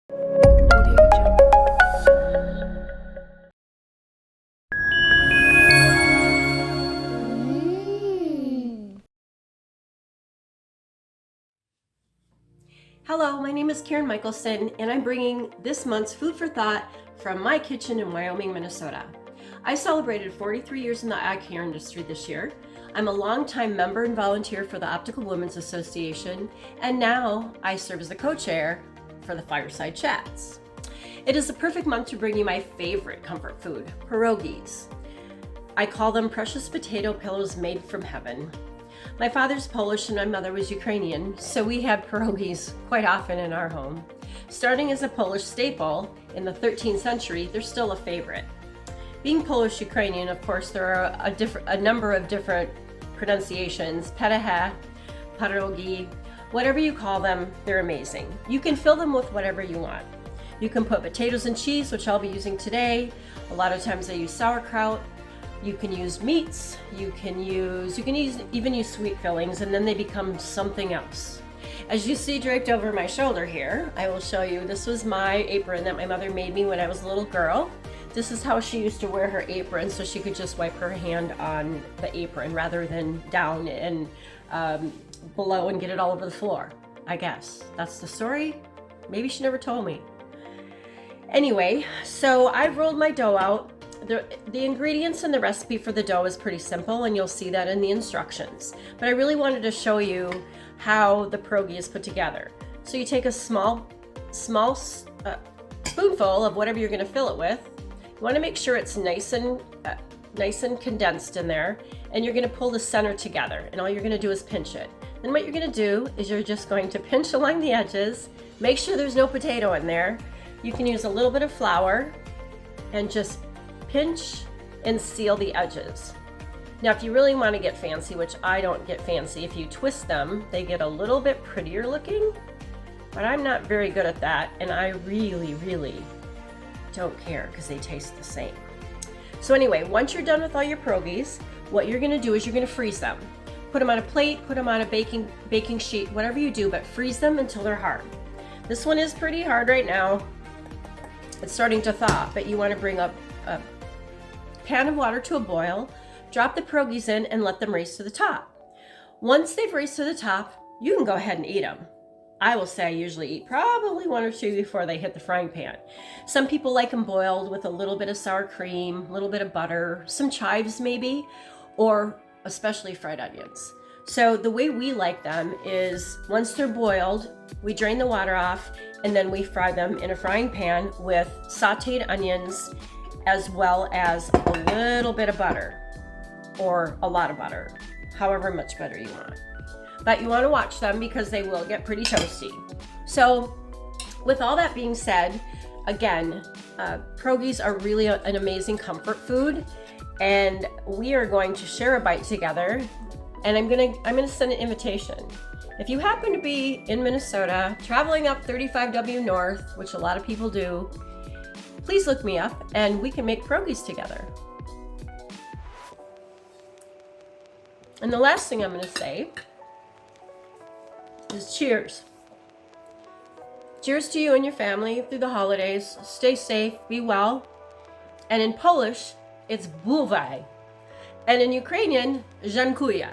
Hello, my name is Karen Michaelson, and I'm bringing this month's Food for Thought from my kitchen in Wyoming, Minnesota. I celebrated 43 years in the eye care industry this year. I'm a longtime member and volunteer for the Optical Women's Association, and now I serve as the co-chair for the Fireside Chats. It is the perfect month to bring you my favorite comfort food, pierogies. I call them precious potato pillows made from heaven. My father's Polish and my mother was Ukrainian, so we had pierogies quite often in our home. Starting as a Polish staple in the 13th century, they're still a favorite. Being Polish-Ukrainian, of course, there are a number of different pronunciations. Petehe, pierogi, whatever you call them, they're amazing. You can fill them with whatever you want. You can put potatoes and cheese, which I'll be using today. A lot of times I use sauerkraut. You can use meats, you can even use sweet fillings, and then they become something else. As you see draped over my shoulder here, I will show you, this was my apron that my mother made me when I was a little girl. This is how she used to wear her apron, so she could just wipe her hand on the apron rather than down and below and get it all over the floor. I guess that's the story. Maybe she never told me. Anyway, so I've rolled my dough out. The ingredients in the recipe for the dough is pretty simple, and you'll see that in the instructions. But I really wanted to show you how the pierogi is put together. So you take a small spoonful of whatever you're going to fill it with. You want to make sure it's nice and condensed in there, and you're going to pull the center together. And all you're going to do is pinch it. Then what you're going to do is you're just going to pinch along the edges. Make sure there's no potato in there. You can use a little bit of flour and just pinch and seal the edges. Now, if you really want to get fancy, which I don't get fancy, if you twist them, they get a little bit prettier looking, but I'm not very good at that, and I really don't care because they taste the same. So anyway, once you're done with all your pierogies, what you're going to do is you're going to freeze them. Put them on a plate, put them on a baking sheet, whatever you do, but freeze them until they're hard. This one is pretty hard right now. It's starting to thaw, but you want to bring up a pan of water to a boil, drop the pierogies in, and let them raise to the top. Once they've raised to the top, you can go ahead and eat them. I will say I usually eat probably one or two before they hit the frying pan. Some people like them boiled with a little bit of sour cream, a little bit of butter, some chives maybe, or especially fried onions. So the way we like them is once they're boiled, we drain the water off, and then we fry them in a frying pan with sauteed onions, as well as a little bit of butter, or a lot of butter, however much butter you want. But you want to watch them because they will get pretty toasty. So with all that being said, again, pierogies are really an amazing comfort food, and we are going to share a bite together, and I'm gonna send an invitation. If you happen to be in Minnesota, traveling up 35W North, which a lot of people do, please look me up and we can make pierogies together. And the last thing I'm going to say is cheers. Cheers to you and your family through the holidays. Stay safe, be well. And in Polish, it's bywaj. And in Ukrainian, dziękuję.